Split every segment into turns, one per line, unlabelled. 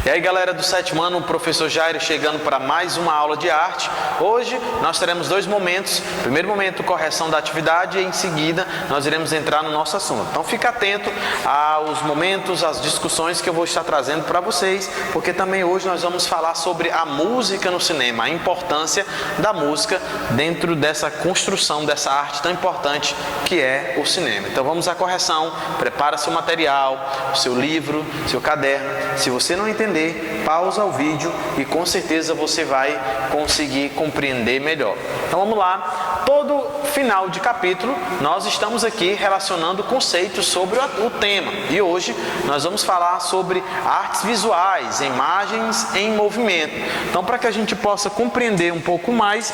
E aí galera do sétimo ano, o professor Jairo chegando para mais uma aula de arte. Hoje nós teremos dois momentos. Primeiro momento, correção da atividade, e em seguida nós iremos entrar no nosso assunto. Então fica atento aos momentos, às discussões que eu vou estar trazendo para vocês, porque também hoje nós vamos falar sobre a música no cinema, a importância da música dentro dessa construção dessa arte tão importante que é o cinema. Então vamos à correção, prepara seu material, seu livro, seu caderno. Se você não entender, pausa o vídeo e com certeza você vai conseguir compreender melhor. Então vamos lá. Todo final de capítulo nós estamos aqui relacionando conceitos sobre o tema. E hoje nós vamos falar sobre artes visuais, imagens em movimento. Então, para que a gente possa compreender um pouco mais,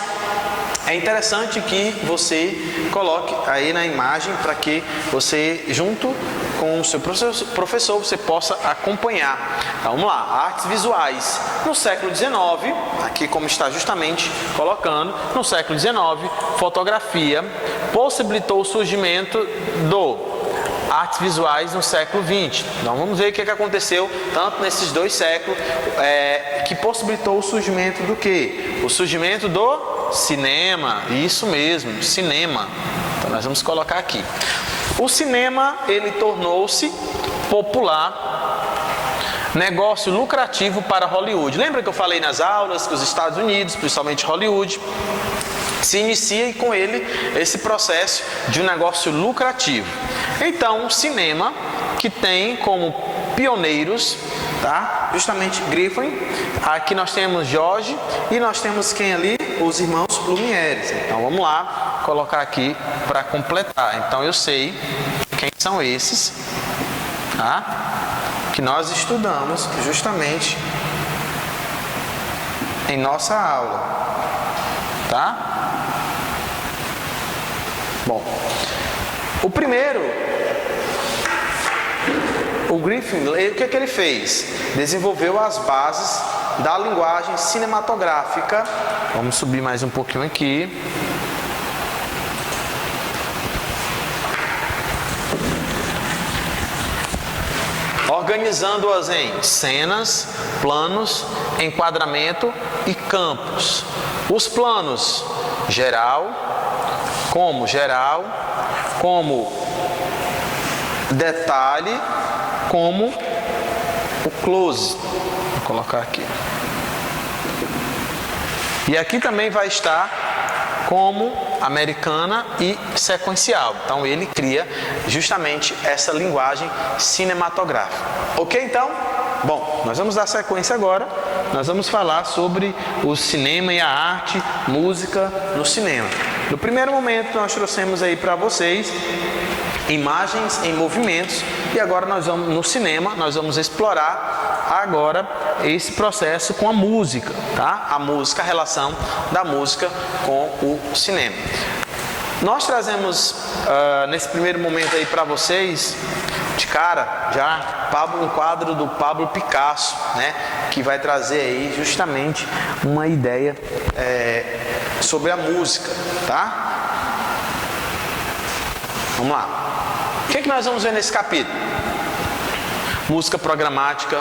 é interessante que você coloque aí na imagem para que você, junto com o seu professor, você possa acompanhar. Então, vamos lá. Artes visuais. No século XIX, aqui como está justamente colocando, no século XIX, fotografia possibilitou o surgimento do artes visuais no século XX. Então vamos ver o que aconteceu tanto nesses dois séculos que possibilitou o surgimento do quê? O surgimento do cinema. Isso mesmo, cinema. Então nós vamos colocar aqui. O cinema, ele tornou-se popular, negócio lucrativo para Hollywood. Lembra que eu falei nas aulas que os Estados Unidos, principalmente Hollywood, se inicia com ele esse processo de um negócio lucrativo. Então, o cinema, que tem como pioneiros, tá? Justamente Griffin, aqui nós temos George e nós temos quem ali? Os irmãos Lumière. Então, vamos lá, colocar aqui para completar. Então, eu sei quem são esses, tá? Que nós estudamos justamente em nossa aula, tá? Bom, o primeiro, o Griffin, o que ele fez? Desenvolveu as bases da linguagem cinematográfica. Vamos subir mais um pouquinho aqui. Organizando-as em cenas, planos, enquadramento e campos. Os planos geral, como detalhe, como o close. Vou colocar aqui. E aqui também vai estar como americana e sequencial. Então ele cria justamente essa linguagem cinematográfica. Ok, então? Bom, nós vamos dar sequência agora. Nós vamos falar sobre o cinema e a arte, música no cinema. No primeiro momento nós trouxemos aí para vocês imagens em movimentos e agora nós vamos no cinema, nós vamos explorar agora esse processo com a música, tá? A música, a relação da música com o cinema. Nós trazemos nesse primeiro momento aí para vocês, de cara, já um quadro do Pablo Picasso, né? Que vai trazer aí justamente uma ideia sobre a música, tá? Vamos lá. O que nós vamos ver nesse capítulo? Música programática,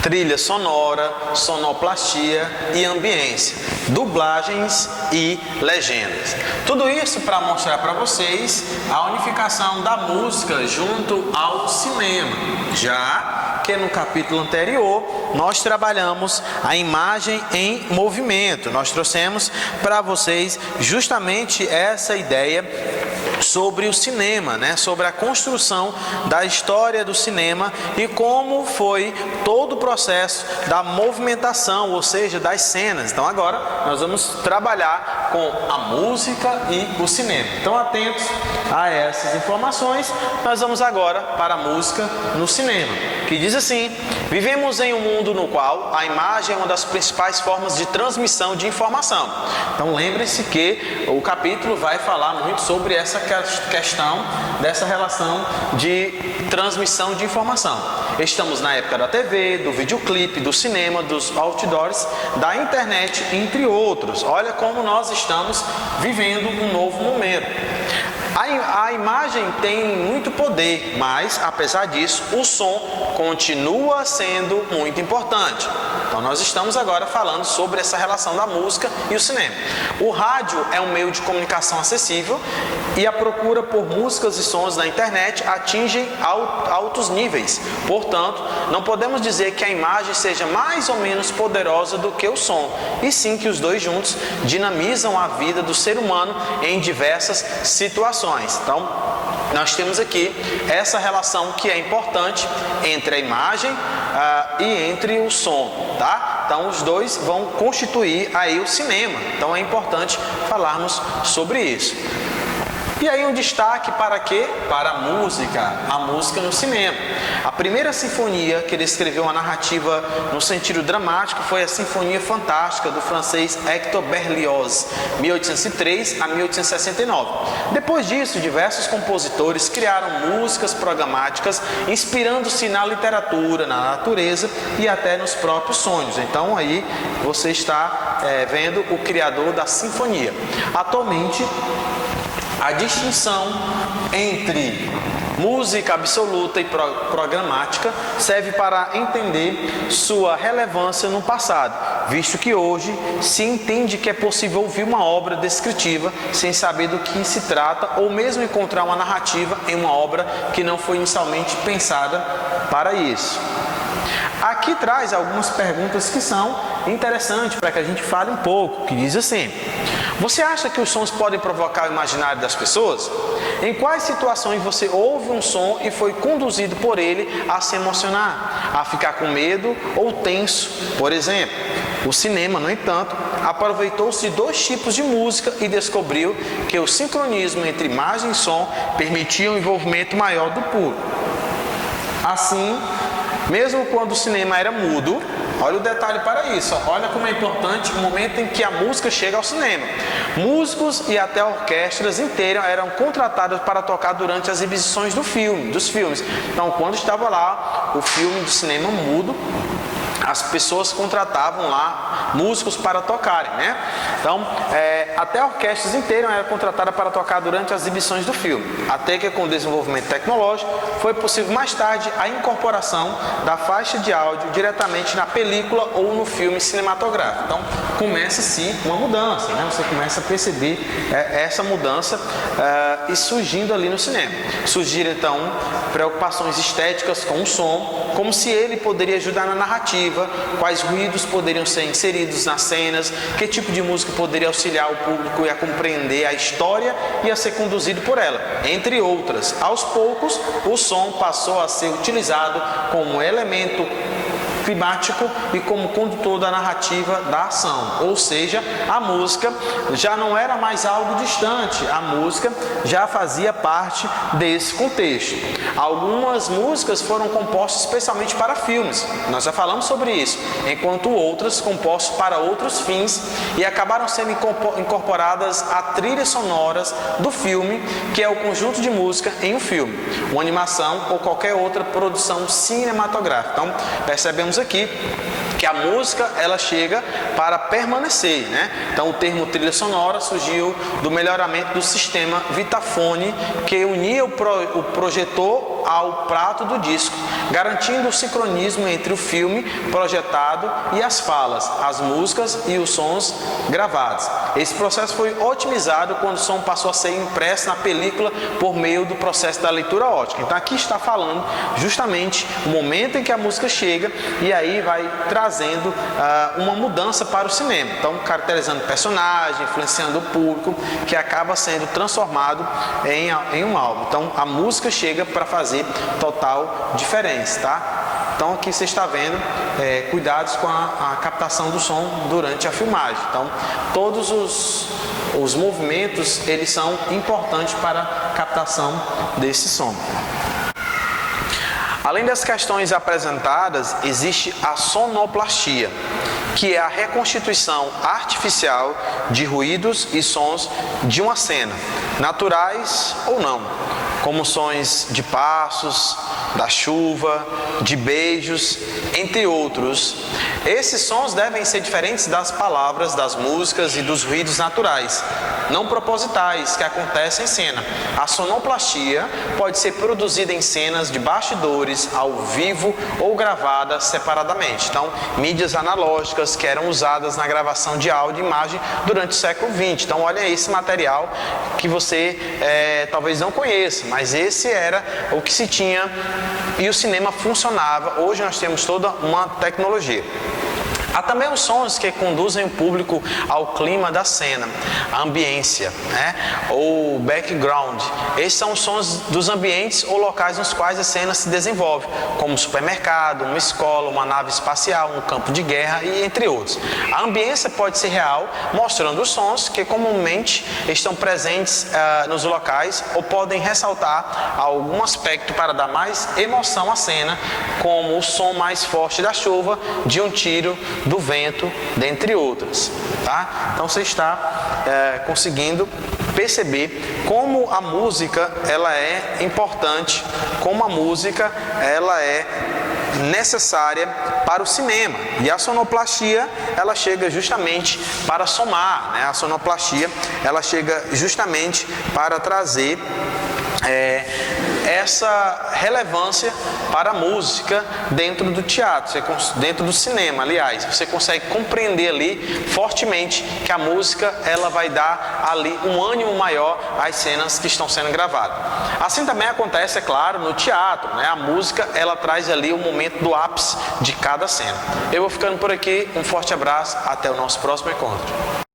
trilha sonora, sonoplastia e ambiência, dublagens e legendas. Tudo isso para mostrar para vocês a unificação da música junto ao cinema, já que no capítulo anterior nós trabalhamos a imagem em movimento. Nós trouxemos para vocês justamente essa ideia sobre o cinema, né? Sobre a construção da história do cinema e como foi todo o processo da movimentação, ou seja, das cenas. Então agora nós vamos trabalhar com a música e o cinema. Então atentos a essas informações, nós vamos agora para a música no cinema, que diz assim: vivemos em um mundo no qual a imagem é uma das principais formas de transmissão de informação. Então lembre-se que o capítulo vai falar muito sobre essa questão dessa relação de transmissão de informação. Estamos na época da TV, do videoclipe, do cinema, dos outdoors, da internet, entre outros. Olha como nós estamos vivendo um novo momento. A imagem tem muito poder, mas apesar disso, o som continua sendo muito importante. Então nós estamos agora falando sobre essa relação da música e o cinema. O rádio é um meio de comunicação acessível e a procura por músicas e sons na internet atinge altos níveis. Portanto, não podemos dizer que a imagem seja mais ou menos poderosa do que o som, e sim que os dois juntos dinamizam a vida do ser humano em diversas situações. Então, nós temos aqui essa relação que é importante entre a imagem e entre o som, tá? Então, os dois vão constituir aí o cinema. Então, é importante falarmos sobre isso. E aí um destaque para quê? Para a música no cinema. A primeira sinfonia que ele escreveu uma narrativa no sentido dramático foi a Sinfonia Fantástica do francês Hector Berlioz, 1803 a 1869. Depois disso, diversos compositores criaram músicas programáticas inspirando-se na literatura, na natureza e até nos próprios sonhos. Então aí você está vendo o criador da sinfonia. Atualmente, a distinção entre música absoluta e programática serve para entender sua relevância no passado, visto que hoje se entende que é possível ouvir uma obra descritiva sem saber do que se trata, ou mesmo encontrar uma narrativa em uma obra que não foi inicialmente pensada para isso. Aqui traz algumas perguntas que são interessantes para que a gente fale um pouco, que diz assim: você acha que os sons podem provocar o imaginário das pessoas? Em quais situações você ouve um som e foi conduzido por ele a se emocionar, a ficar com medo ou tenso, por exemplo? O cinema, no entanto, aproveitou-se de dois tipos de música e descobriu que o sincronismo entre imagem e som permitia um envolvimento maior do público. Assim, mesmo quando o cinema era mudo, olha o detalhe para isso, olha como é importante o momento em que a música chega ao cinema. Músicos e até orquestras inteiras eram contratados para tocar durante as exibições dos filmes. Então, quando estava lá o filme do cinema mudo, as pessoas contratavam lá músicos para tocarem, né? Então, até orquestras inteiras eram contratadas para tocar durante as exibições do filme. Até que com o desenvolvimento tecnológico, foi possível mais tarde a incorporação da faixa de áudio diretamente na película ou no filme cinematográfico. Então, começa-se uma mudança, né? Você começa a perceber essa mudança e surgindo ali no cinema. Surgiram, então, preocupações estéticas com o som, como se ele poderia ajudar na narrativa, quais ruídos poderiam ser inseridos nas cenas, que tipo de música poderia auxiliar o público a compreender a história e a ser conduzido por ela, entre outras. Aos poucos, o som passou a ser utilizado como elemento climático e como condutor da narrativa da ação, ou seja, a música já não era mais algo distante, a música já fazia parte desse contexto. Algumas músicas foram compostas especialmente para filmes, nós já falamos sobre isso, enquanto outras compostas para outros fins e acabaram sendo incorporadas a trilhas sonoras do filme, que é o conjunto de música em um filme, uma animação ou qualquer outra produção cinematográfica. Então, percebemos aqui que a música ela chega para permanecer, né? Então o termo trilha sonora surgiu do melhoramento do sistema Vitafone, que unia o projetor ao prato do disco, garantindo o sincronismo entre o filme projetado e as falas, as músicas e os sons gravados. Esse processo foi otimizado quando o som passou a ser impresso na película por meio do processo da leitura óptica. Então aqui está falando justamente o momento em que a música chega e aí vai trazendo uma mudança para o cinema. Então caracterizando o personagem, influenciando o público, que acaba sendo transformado em um álbum. Então a música chega para fazer total diferença, tá? Então aqui você está vendo cuidados com a captação do som durante a filmagem. Então todos os movimentos eles são importantes para a captação desse som. Além das questões apresentadas, existe a sonoplastia, que é a reconstituição artificial de ruídos e sons de uma cena, naturais ou não, como sons de passos, da chuva, de beijos, entre outros. Esses sons devem ser diferentes das palavras, das músicas e dos ruídos naturais, não propositais, que acontecem em cena. A sonoplastia pode ser produzida em cenas de bastidores, ao vivo ou gravada separadamente. Então, mídias analógicas que eram usadas na gravação de áudio e imagem durante o século XX. Então, olha esse material que você talvez não conheça, mas esse era o que se tinha e o cinema funcionava. Hoje nós temos toda uma tecnologia. Há também os sons que conduzem o público ao clima da cena, a ambiência, ou background. Esses são os sons dos ambientes ou locais nos quais a cena se desenvolve, como um supermercado, uma escola, uma nave espacial, um campo de guerra e entre outros. A ambiência pode ser real, mostrando os sons que comumente estão presentes nos locais ou podem ressaltar algum aspecto para dar mais emoção à cena, como o som mais forte da chuva, de um tiro, do vento, dentre outras, tá? Então você está conseguindo perceber como a música ela é importante, como a música ela é necessária para o cinema. E a sonoplastia ela chega justamente para somar, A sonoplastia ela chega justamente para trazer essa relevância para a música dentro do teatro, dentro do cinema, aliás. Você consegue compreender ali fortemente que a música ela vai dar ali um ânimo maior às cenas que estão sendo gravadas. Assim também acontece, é claro, no teatro, A música ela traz ali o momento do ápice de cada cena. Eu vou ficando por aqui, um forte abraço, até o nosso próximo encontro.